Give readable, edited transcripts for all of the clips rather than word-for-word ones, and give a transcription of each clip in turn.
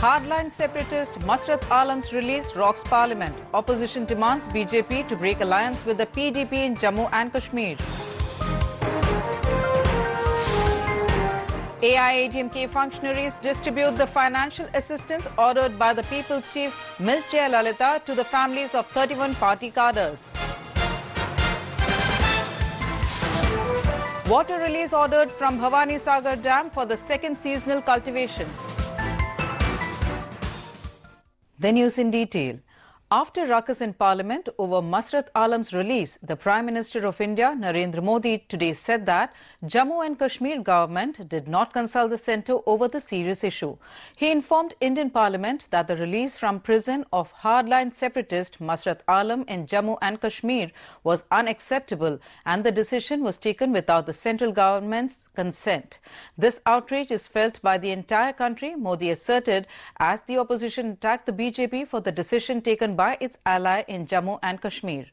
Hardline separatist Masrat Alam's release rocks parliament. Opposition demands BJP to break alliance with the PDP in Jammu and Kashmir. AIADMK functionaries distribute the financial assistance ordered by the People's Chief Ms. Jaya to the families of 31 party cadres. Water release ordered from Bhavani Sagar Dam for the second seasonal cultivation. The news in detail. After ruckus in Parliament over Masrat Alam's release, the Prime Minister of India, Narendra Modi, today said that Jammu and Kashmir government did not consult the centre over the serious issue. He informed Indian Parliament that the release from prison of hardline separatist Masrat Alam in Jammu and Kashmir was unacceptable and the decision was taken without the central government's consent. This outrage is felt by the entire country, Modi asserted, as the opposition attacked the BJP for the decision taken by its ally in Jammu and Kashmir.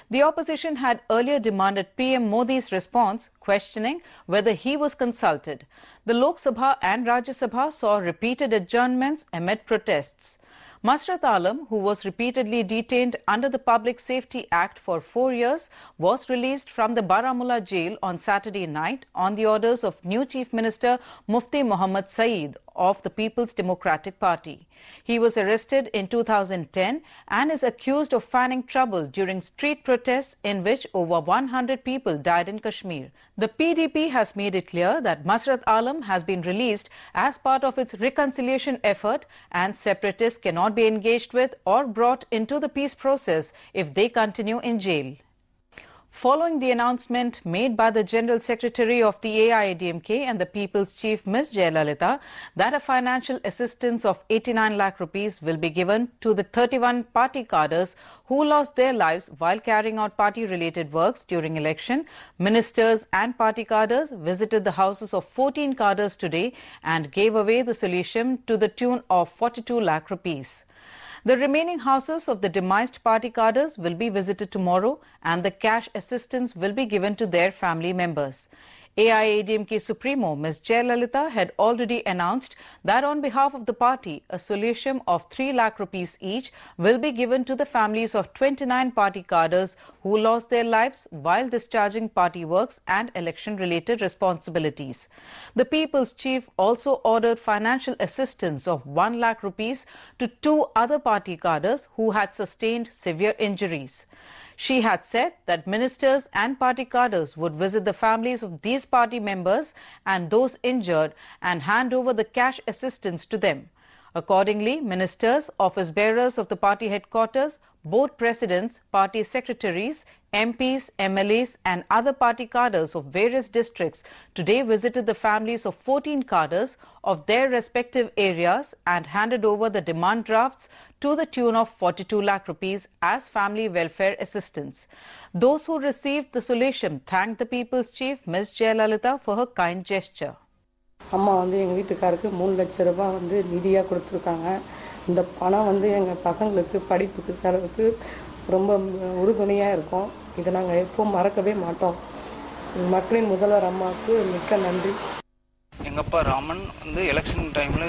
The opposition had earlier demanded PM Modi's response, questioning whether he was consulted. The Lok Sabha and Rajya Sabha saw repeated adjournments amid protests. Masrat Alam, who was repeatedly detained under the Public Safety Act for 4 years, was released from the Baramulla jail on Saturday night on the orders of new Chief Minister Mufti Mohammad Saeed of the People's Democratic Party. He was arrested in 2010 and is accused of fanning trouble during street protests in which over 100 people died in Kashmir. The PDP has made it clear that Masrat Alam has been released as part of its reconciliation effort and separatists cannot be engaged with or brought into the peace process if they continue in jail. Following the announcement made by the General Secretary of the AIADMK and the People's Chief Ms. Jaya that a financial assistance of 89 lakh rupees will be given to the 31 party cadres who lost their lives while carrying out party-related works during election, ministers and party cadres visited the houses of 14 cadres today and gave away the solution to the tune of 42 lakh rupees. The remaining houses of the demised party cadres will be visited tomorrow and the cash assistance will be given to their family members. AIADMK Supremo Ms. Jaya had already announced that on behalf of the party, a solution of 3 lakh rupees each will be given to the families of 29 party cadres who lost their lives while discharging party works and election-related responsibilities. The People's Chief also ordered financial assistance of 1 lakh rupees to 2 other party cadres who had sustained severe injuries. She had said that ministers and party cadres would visit the families of these party members and those injured and hand over the cash assistance to them. Accordingly, ministers, office bearers of the party headquarters, board presidents, party secretaries, MPs, MLAs and other party cadres of various districts today visited the families of 14 cadres of their respective areas and handed over the demand drafts to the tune of 42 lakh rupees as family welfare assistance. Those who received the solution thanked the People's Chief Ms. Jaya for her kind gesture. அம்மா எங்க வீட்டுக்காருக்கு 3 லட்சம் ரூபாய் நிதியா கொடுத்திருக்காங்க. இந்த பணம் எங்க பசங்களுக்கு படிப்புக்கு செலவுக்கு ரொம்ப உறுதுணையா இருக்கும். இத நாங்க எப்பவும் மறக்கவே மாட்டோம். மக்களின் முதல்வர் அம்மாவுக்கு மிக்க நன்றி. எங்க அப்பா ராமன் எலெக்ஷன் டைம்ல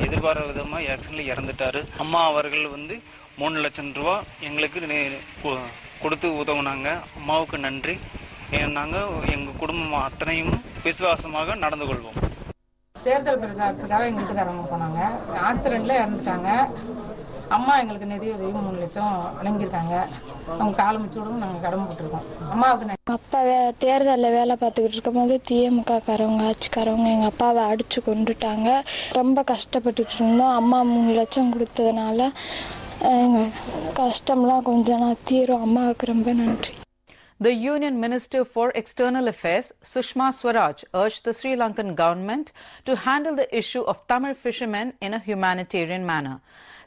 எதிர்பாராத விதமா எலெக்ஷன்ல இறந்துட்டாரு. அம்மா அவர்கள் 3 லட்சம் ரூபாய் எங்களுக்கு கொடுத்து உதவுனாங்க. அம்மாவுக்கு நன்றி. நாங்க எங்க குடும்பம் அத்தனையும் விசுவாசமாக நடந்து கொள்வோம். தேர்தல் பிரச்சாரத்துக்காக எங்க வீட்டுக்காரங்க போனாங்க. ஆக்சிடென்ட்ல இறந்துட்டாங்க. அம்மா எங்களுக்கு நிதி உதவி 3 லட்சம் வழங்கியிருக்காங்க. அவங்க காலம் முழுவதும் நாங்கள் கடமைப்பட்டிருக்கோம். அம்மாவுக்கு அப்பா தேர்தலில் வேலை பார்த்துக்கிட்டு இருக்கும்போது திமுககாரவங்க ஆட்சிக்காரவங்க எங்கள் அப்பாவை அடித்து கொண்டுட்டாங்க. ரொம்ப கஷ்டப்பட்டுட்டு இருந்தோம். அம்மா 3 லட்சம் கொடுத்ததுனால எங்கள் கஷ்டம்லாம் கொஞ்சம் தீரும். அம்மாவுக்கு ரொம்ப நன்றி. The Union Minister for External Affairs, Sushma Swaraj, urged the Sri Lankan government to handle the issue of Tamil fishermen in a humanitarian manner.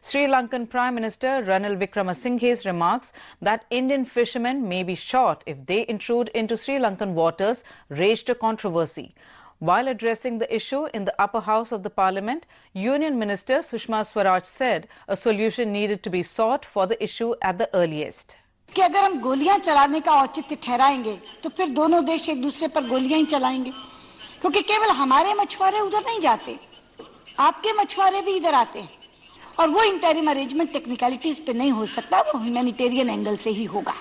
Sri Lankan Prime Minister Ranil Wickremesinghe's remarks that Indian fishermen may be shot if they intrude into Sri Lankan waters raised a controversy. While addressing the issue in the upper house of the parliament, Union Minister Sushma Swaraj said a solution needed to be sought for the issue at the earliest. कि अगर हम गोलियां चलाने का औचित्य ठहराएंगे तो फिर दोनों देश एक दूसरे पर गोलियां ही चलाएंगे, क्योंकि केवल हमारे मछुआरे उधर नहीं जाते, आपके मछुआरे भी इधर आते हैं। और वो इंटरिम अरेंजमेंट टेक्निकलिटीज पे नहीं हो सकता, वो ह्यूमैनिटेरियन एंगल से ही होगा।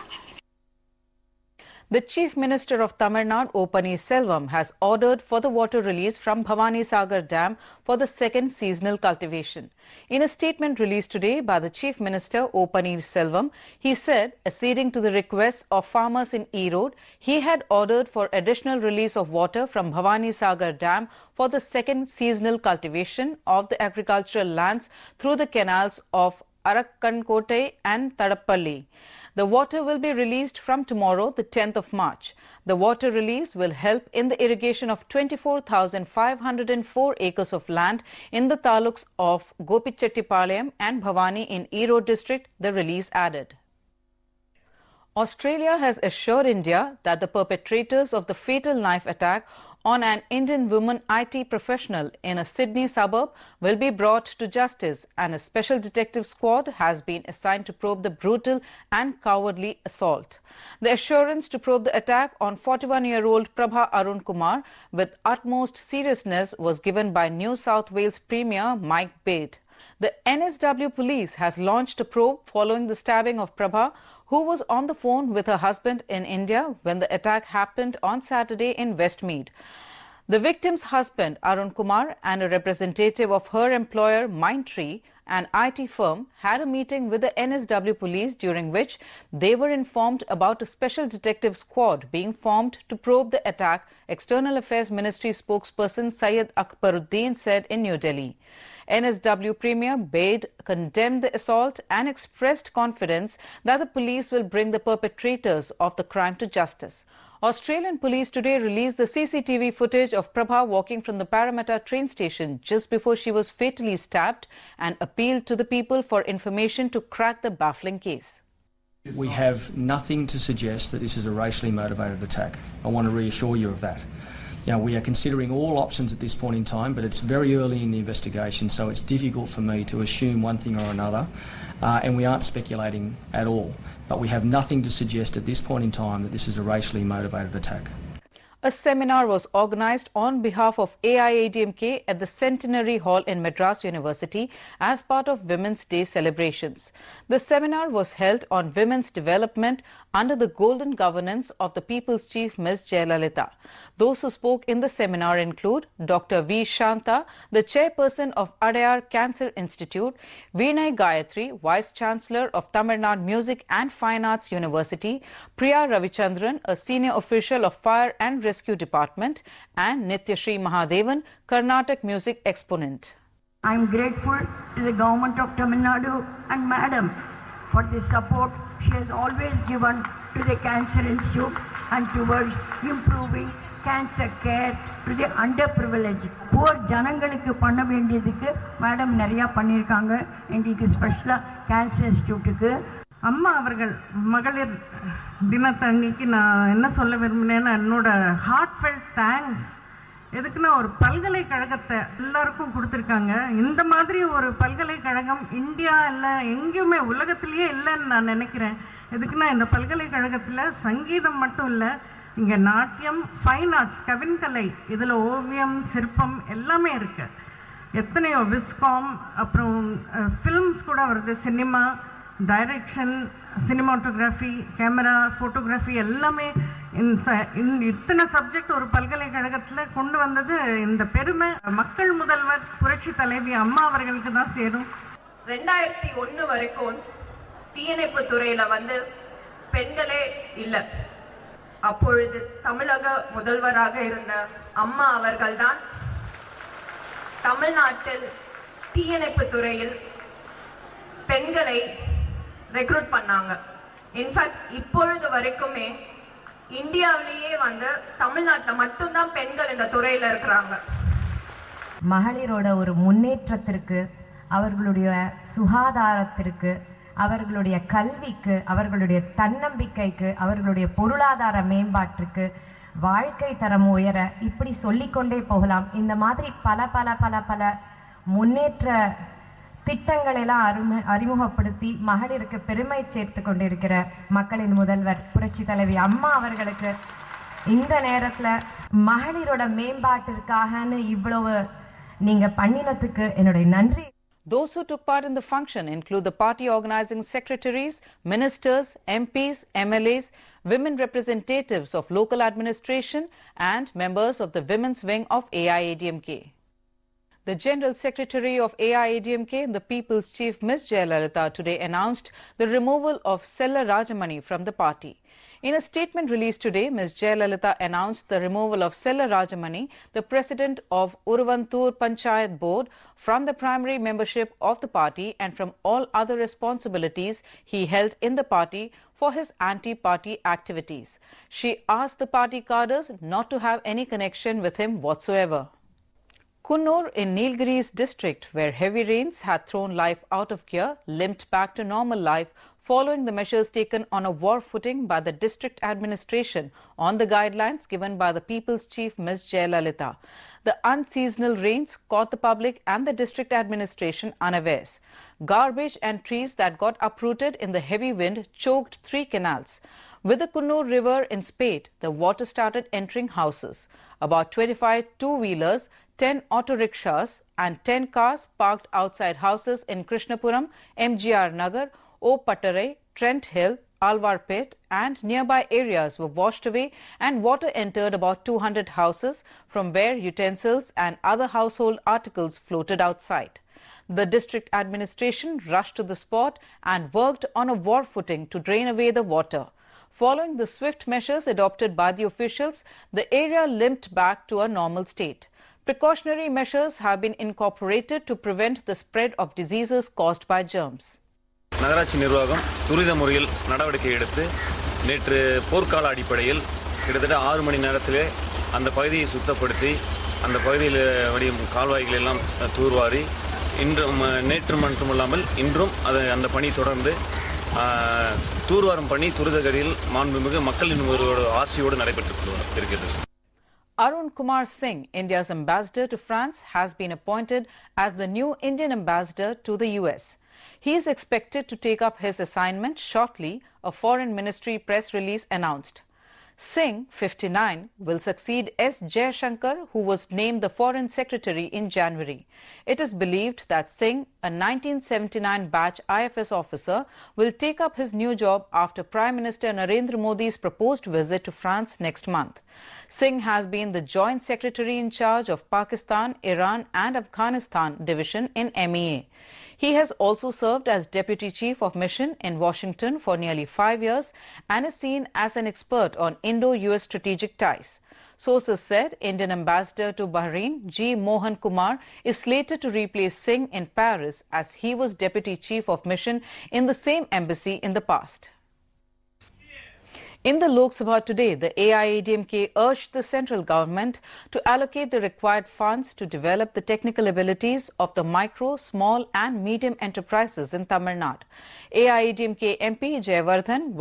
The Chief Minister of Tamil Nadu, O. Paneerselvam, has ordered for the water release from Bhavani Sagar Dam for the second seasonal cultivation. In a statement released today by the Chief Minister, O. Paneerselvam, he said, acceding to the requests of farmers in Erode, he had ordered for additional release of water from Bhavani Sagar Dam for the second seasonal cultivation of the agricultural lands through the canals of Arakkankote and Tadappalli. The water will be released from tomorrow, the 10th of March. The water release will help in the irrigation of 24,504 acres of land in the taluks of Gopichettipalayam and Bhavani in Erode district, the release added. Australia has assured India that the perpetrators of the fatal knife attack on an Indian woman IT professional in a Sydney suburb will be brought to justice, and a special detective squad has been assigned to probe the brutal and cowardly assault. The assurance to probe the attack on 41-year-old Prabha Arun Kumar with utmost seriousness was given by New South Wales Premier Mike Baird. The NSW police has launched a probe following the stabbing of Prabha, who was on the phone with her husband in India when the attack happened on Saturday in Westmead. The victim's husband, Arun Kumar, and a representative of her employer, Mindtree, an IT firm, had a meeting with the NSW police during which they were informed about a special detective squad being formed to probe the attack, External Affairs Ministry spokesperson Syed Akbaruddin said in New Delhi. NSW Premier Baird condemned the assault and expressed confidence that the police will bring the perpetrators of the crime to justice. Australian police today released the CCTV footage of Prabha walking from the Parramatta train station just before she was fatally stabbed and appealed to the people for information to crack the baffling case. We have nothing to suggest that this is a racially motivated attack. I want to reassure you of that. Now, we are considering all options at this point in time, but it's very early in the investigation, so it's difficult for me to assume one thing or another, and we aren't speculating at all. But we have nothing to suggest at this point in time that this is a racially motivated attack. A seminar was organized on behalf of AIADMK at the Centenary Hall in Madras University as part of Women's Day celebrations. The seminar was held on women's development under the golden governance of the People's Chief Ms. Jaya. Those who spoke in the seminar include Dr. V. Shanta, the chairperson of Adayar Cancer Institute, Vinay Gayatri, Vice Chancellor of Tamil Nadu Music and Fine Arts University, Priya Ravichandran, a senior official of Fire and Rescue Department, and Nityashri Mahadevan, Carnatic music exponent. I am grateful to the government of Tamil Nadu and Madam for the support she has always given to the Cancer Institute and towards improving cancer care to the underprivileged. Poor ஜனங்களுக்கு பண்ண வேண்டியதுக்கு madam நிறைய பண்ணியிருக்காங்க. இன்றைக்கு ஸ்பெஷலாக cancer இன்ஸ்டியூட்டுக்கு அம்மா அவர்கள் மகளிர் தினத்தன்னைக்கு நான் என்ன சொல்ல விரும்பினேன்னா, என்னோட ஹார்ட்ஃபெல்ட் தேங்க்ஸ். எதுக்குன்னா, ஒரு பல்கலைக்கழகத்தை எல்லாருக்கும் கொடுத்துருக்காங்க. இந்த மாதிரி ஒரு பல்கலைக்கழகம் இந்தியா இல்லை, எங்கேயுமே உலகத்திலேயே இல்லைன்னு நான் நினைக்கிறேன். எதுக்குன்னா, இந்த பல்கலைக்கழகத்தில் சங்கீதம் மட்டும் இல்லை, இங்கே நாட்டியம், ஃபைன் ஆர்ட்ஸ், கவின்கலை, இதில் ஓவியம், சிற்பம் எல்லாமே இருக்குது. எத்தனையோ விஸ்காம், அப்புறம் ஃபில்ம்ஸ் கூட வருது, cinema, direction, cinematography, camera, photography எல்லாமே இத்தனை சப்ஜெக்ட் ஒரு பல்கலைக்கழகத்தில் கொண்டு வந்தது இந்த பெருமை மக்கள் முதல்வர் புரட்சி தலைவி அம்மா அவர்களுக்கு தான் சேரும். 2001 வரைக்கும் தீயணைப்பு துறையில் பெண்களே இல்லை. அப்பொழுது தமிழக முதல்வராக இருந்த அம்மா அவர்கள்தான் தமிழ்நாட்டில் தீயணைப்பு துறையில் பெண்களை ரெக்ரூட் பண்ணாங்க. இன்ஃபேக்ட் இப்பொழுது வரைக்குமே இந்தியாவிலேயே தமிழ்நாட்டில் மட்டும்தான் பெண்கள் இந்த துறையில் இருக்கிறாங்க. மகளிரோட ஒரு முன்னேற்றத்திற்கு, அவர்களுடைய சுகாதாரத்திற்கு, அவர்களுடைய கல்விக்கு, அவர்களுடைய தன்னம்பிக்கைக்கு, அவர்களுடைய பொருளாதார மேம்பாட்டிற்கு, வாழ்க்கை தரம் உயர, இப்படி சொல்லிக்கொண்டே போகலாம். இந்த மாதிரி பல பல பல பல முன்னேற்ற திட்டங்களெல்லாம் அறிமுகப்படுத்தி மகளிருக்கு பெருமை சேர்த்து கொண்டிருக்கிற மக்களின் முதல்வர் புரட்சி தலைவி அம்மா அவர்களுக்கு இந்த நேரத்தில் மகளிரோட மேம்பாட்டிற்காகன்னு இவ்வளவு நீங்க பண்ணினதுக்கு என்னுடைய நன்றி. Those who took part in the function include the party organizing secretaries, ministers, MPs, MLAs, women representatives of local administration and members of the women's wing of AIADMK. The General Secretary of AIADMK and the People's Chief Ms. Jaya today announced the removal of Sella Rajamani from the party. In a statement released today, Ms. Jaya announced the removal of Sella Rajamani, the president of Uruvantur Panchayat Board, from the primary membership of the party and from all other responsibilities he held in the party for his anti-party activities. She asked the party cadres not to have any connection with him whatsoever. Kunnur in Nilgiri's district, where heavy rains had thrown life out of gear, limped back to normal life following the measures taken on a war footing by the district administration on the guidelines given by the People's Chief Ms. Jaya. The unseasonal rains caught the public and the district administration unawares. Garbage and trees that got uprooted in the heavy wind choked 3 canals. With the Kunnur River in spate, the water started entering houses. About 25 two-wheelers, 10 auto rickshaws and 10 cars parked outside houses in Krishnapuram, MGR Nagar, O Patarai, Trent Hill, Alwarpet and nearby areas were washed away and water entered about 200 houses from where utensils and other household articles floated outside. The district administration rushed to the spot and worked on a war footing to drain away the water. Following the swift measures adopted by the officials, the area limped back to a normal state. Precautionary measures have been incorporated to prevent the spread of diseases caused by germs. நகராட்சி நிர்வாகம் துரித முறையில் நடவடிக்கை எடுத்து நேற்று போர்க்கால அடிப்படையில் கிட்டத்தட்ட 6 மணி நேரத்திலே அந்த பகுதியை சுத்தப்படுத்தி அந்த பகுதியில் வடியும் கால்வாய்கள் எல்லாம் தூர்வாரி இன்றும் நேற்று மட்டுமல்லாமல் இன்றும் அந்த பணி தொடர்ந்து தூர்வாரும் பணி துரிதகதியில் மாண்புமிகு மக்களின் ஒரு ஆசையோடு நடைபெற்று இருக்கிறது. Arun Kumar Singh, India's ambassador to France, has been appointed as the new Indian ambassador to the US. He is expected to take up his assignment shortly, a foreign ministry press release announced. Singh, 59, will succeed S. Jayashankar, who was named the Foreign Secretary in January. It is believed that Singh, a 1979 batch IFS officer, will take up his new job after Prime Minister Narendra Modi's proposed visit to France next month. Singh has been the Joint Secretary in charge of Pakistan, Iran and Afghanistan Division in MEA. He has also served as Deputy Chief of Mission in Washington for nearly 5 years and is seen as an expert on Indo-US strategic ties. Sources said Indian Ambassador to Bahrain, G. Mohan Kumar, is slated to replace Singh in Paris as he was Deputy Chief of Mission in the same embassy in the past. In the Lok Sabha today, the AIADMK urged the central government to allocate the required funds to develop the technical abilities of the micro, small and medium enterprises in Tamil Nadu. AIADMK MP Jaya,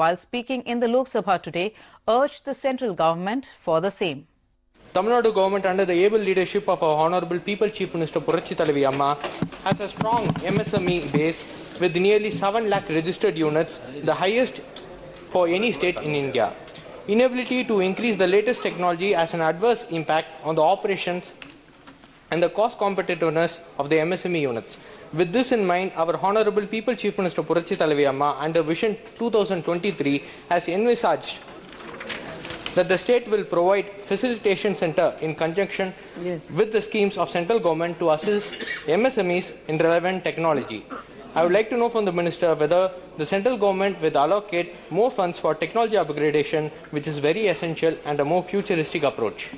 while speaking in the Lok Sabha today, urged the central government for the same. Tamil Nadu government under the able leadership of our Honorable People Chief Minister Puratchi Thalavi Amma has a strong MSME base with nearly 7 lakh registered units, the highest for any state in India. Inability to increase the latest technology has an adverse impact on the operations and the cost competitiveness of the MSME units. With this in mind, our Honorable People Chief Minister Puratchi Thalavi Amma under Vision 2023 has envisaged that the state will provide facilitation center in conjunction with the schemes of central government to assist MSMEs in relevant technology. I would like to know from the Minister whether the central government will allocate more funds for technology upgradation, which is very essential, and a more futuristic approach.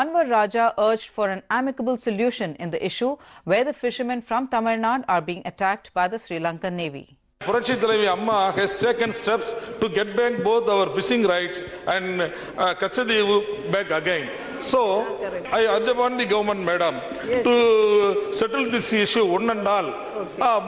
Anwar Raja urged for an amicable solution in the issue where the fishermen from Tamil Nadu are being attacked by the Sri Lankan Navy. Puratchi Thalavi Amma has taken steps to get back both our fishing rights and Kachadevu back again. So, I urge upon the government, madam, to settle this issue one and all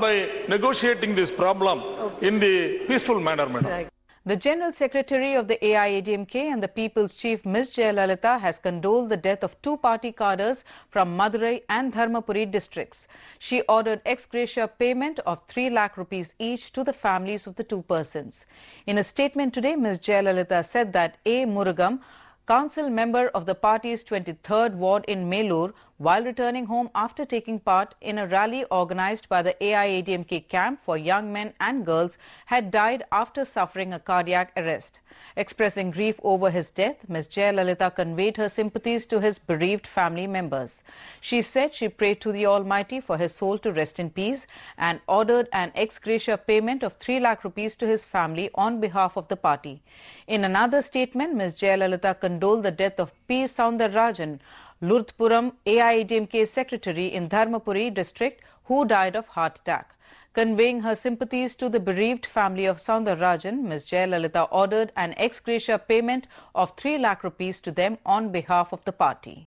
by negotiating this problem in the peaceful manner, madam. The General Secretary of the AIADMK and the People's Chief Ms. Jaya has condoled the death of 2 party cadres from Madurai and Dharmapuri districts. She ordered ex gratia payment of 3 lakh rupees each to the families of the 2 persons. In a statement today, Ms. Jaya said that A. Murugam, council member of the party's 23rd ward in Melur, while returning home after taking part in a rally organized by the AIADMK camp for young men and girls, had died after suffering a cardiac arrest. Expressing grief over his death, Ms. Jaya conveyed her sympathies to his bereaved family members. She said she prayed to the Almighty for his soul to rest in peace and ordered an ex gratia payment of 3 lakh rupees to his family on behalf of the party. In another statement, Ms. Jaya condoled the death of P. Soundararajan, Lurdpuram AIADMK secretary in Dharmapuri district, who died of heart attack. Conveying her sympathies to the bereaved family of Soundararajan, Ms. Jaya ordered an ex gratia payment of 3 lakh rupees to them on behalf of the party.